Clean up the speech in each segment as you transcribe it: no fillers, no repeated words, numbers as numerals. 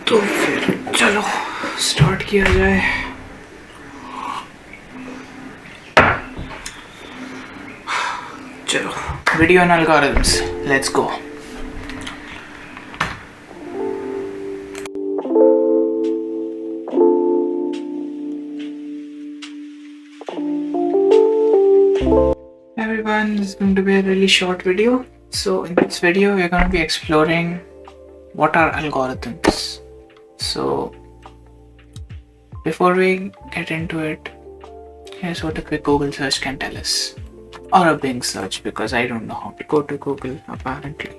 तो फिर चलो स्टार्ट किया जाए। चलो, video on algorithms, let's go. Everyone, this is going to be a really short video. So in this video we're going to be exploring what are algorithms. So before we get into it, here's what a quick Google search can tell us, or a Bing search, because I don't know how to go to Google apparently.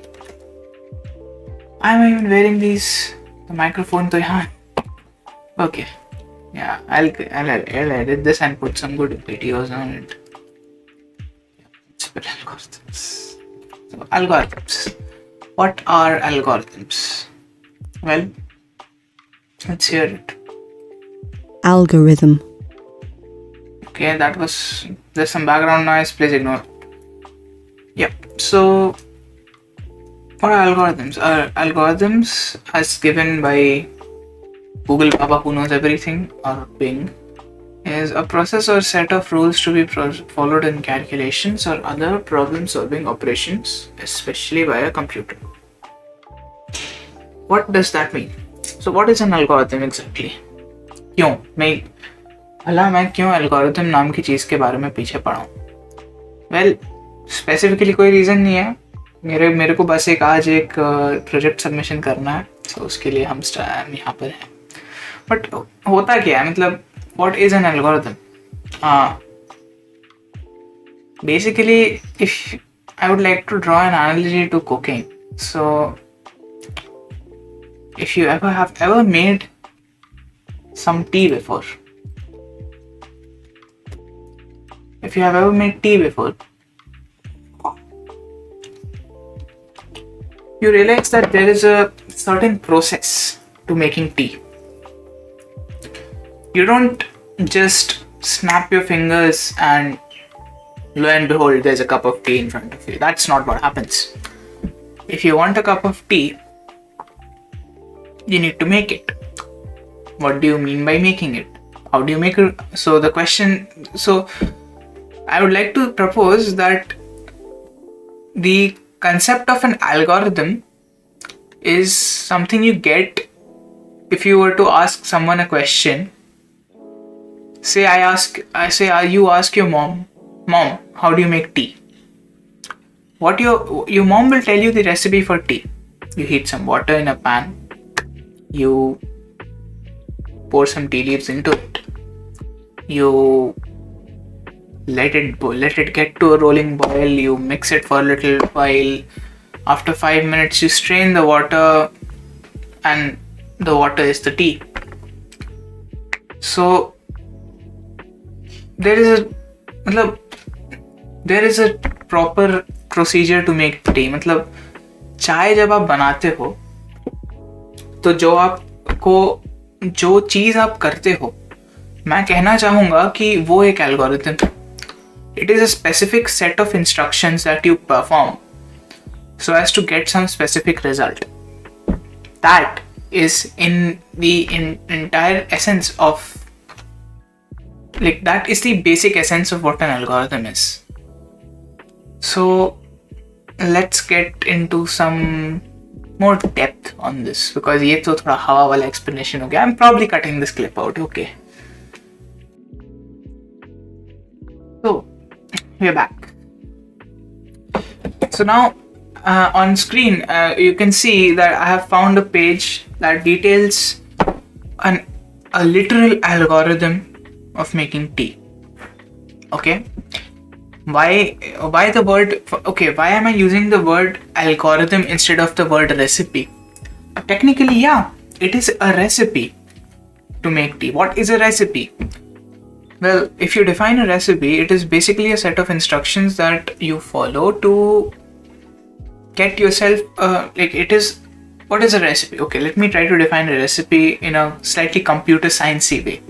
I'm even wearing these, the microphone to yahan. Okay, yeah, I'll edit this and put some good videos on it. Algorithms. So algorithms. What are algorithms? Well, let's hear it. Algorithm. Okay, there's some background noise, please ignore it. Yep, so what are algorithms? Algorithms as given by Google Baba who knows everything, or Bing, is a process or set of rules to be followed in calculations or other problem solving operations, especially by a computer. What does that mean? So what is an algorithm exactly? मैं क्यों algorithm नाम की चीज़ के बारे में पीछे पड़ा हूँ? वेल, स्पेसिफिकली कोई रीज़न नहीं है। मेरे को बस आज एक प्रोजेक्ट सबमिशन करना है, तो उसके लिए हम यहाँ पर हैं। बट होता क्या है, मतलब what is an algorithm? Basically, if I would like to draw an analogy to cooking. So if you have ever made some tea before, you realize that there is a certain process to making tea. You don't just snap your fingers and lo and behold, there's a cup of tea in front of you. That's not what happens. If you want a cup of tea, you need to make it. What do you mean by making it? How do you make it? So I would like to propose that the concept of an algorithm is something you get if you were to ask someone a question. Say you ask your mom, how do you make tea? What your mom will tell you the recipe for tea. You heat some water in a pan, you pour some tea leaves into it, you let it get to a rolling boil, you mix it for a little while. After 5 minutes you strain the water, and the water is the tea. So there is a proper procedure to make tea. मतलब चाय जब आप बनाते हो, तो जो चीज़ आप करते हो, मैं कहना चाहूँगा कि वो एक एल्गोरिथम है. It is a specific set of instructions that you perform so as to get some specific result. That is in the entire essence of, that is the basic essence of what an algorithm is. So let's get into some more depth on this, because ये तो थोड़ा हवा वाला explanation हो गया. I'm probably cutting this clip out. Okay. So we're back. So now on screen you can see that I have found a page that details a literal algorithm of making tea. Okay, why am I using the word algorithm instead of the word recipe? Technically, yeah, it is a recipe to make tea. What is a recipe? Well, if you define a recipe, it is basically a set of instructions that you follow to get yourself what is a recipe? Okay, let me try to define a recipe in a slightly computer sciencey way.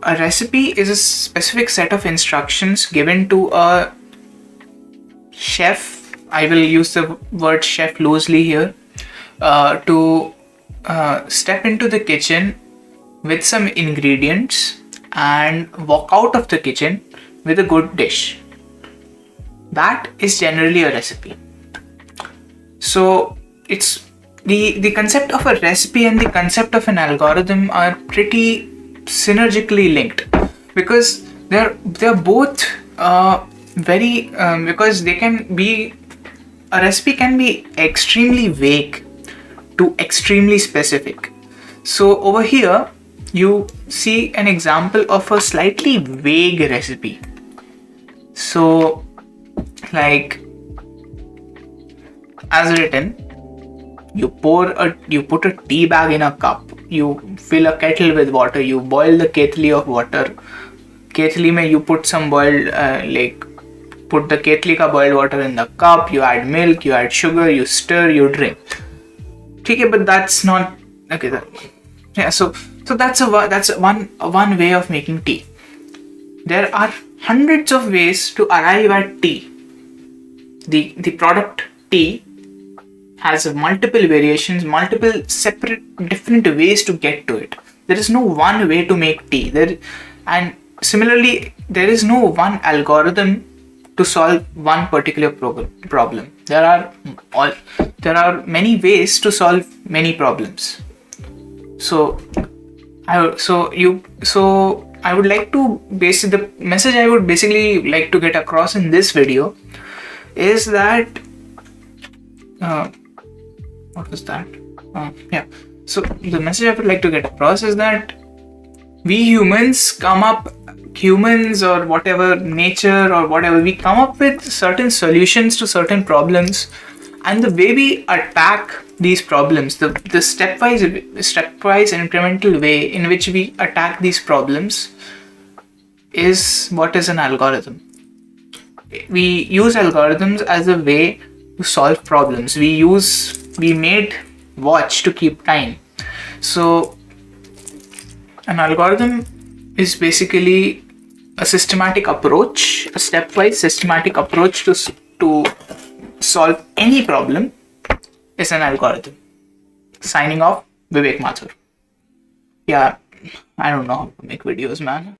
A recipe is a specific set of instructions given to a chef, I will use the word chef loosely here, to step into the kitchen with some ingredients and walk out of the kitchen with a good dish. That is generally a recipe. So it's the concept of a recipe and the concept of an algorithm are pretty synergically linked, because they're both very because they can be, a recipe can be extremely vague to extremely specific. So over here you see an example of a slightly vague recipe. So, like, as written, you put a tea bag in a cup, you fill a kettle with water, you boil the ketli of water. Ketli mein you put some boiled put the ketli ka boiled water in the cup, you add milk, you add sugar, you stir, you drink. Okay, but that's not okay. So that's one way of making tea. There are hundreds of ways to arrive at tea. The product tea has multiple variations, multiple separate different ways to get to it. There is no one way to make tea. And similarly, there is no one algorithm to solve one particular problem. There are many ways to solve many problems. So I would like to the message I would basically like to get across in this video is that what was that? So the message I would like to get across is that we humans or whatever, nature or whatever, we come up with certain solutions to certain problems, and the way we attack these problems, the stepwise incremental way in which we attack these problems is what is an algorithm. We use algorithms as a way to solve problems. We made watch to keep time. So an algorithm is basically a systematic approach, a stepwise systematic approach to solve any problem is an algorithm. Signing off, Vivek Mathur. Yeah, I don't know how to make videos, man.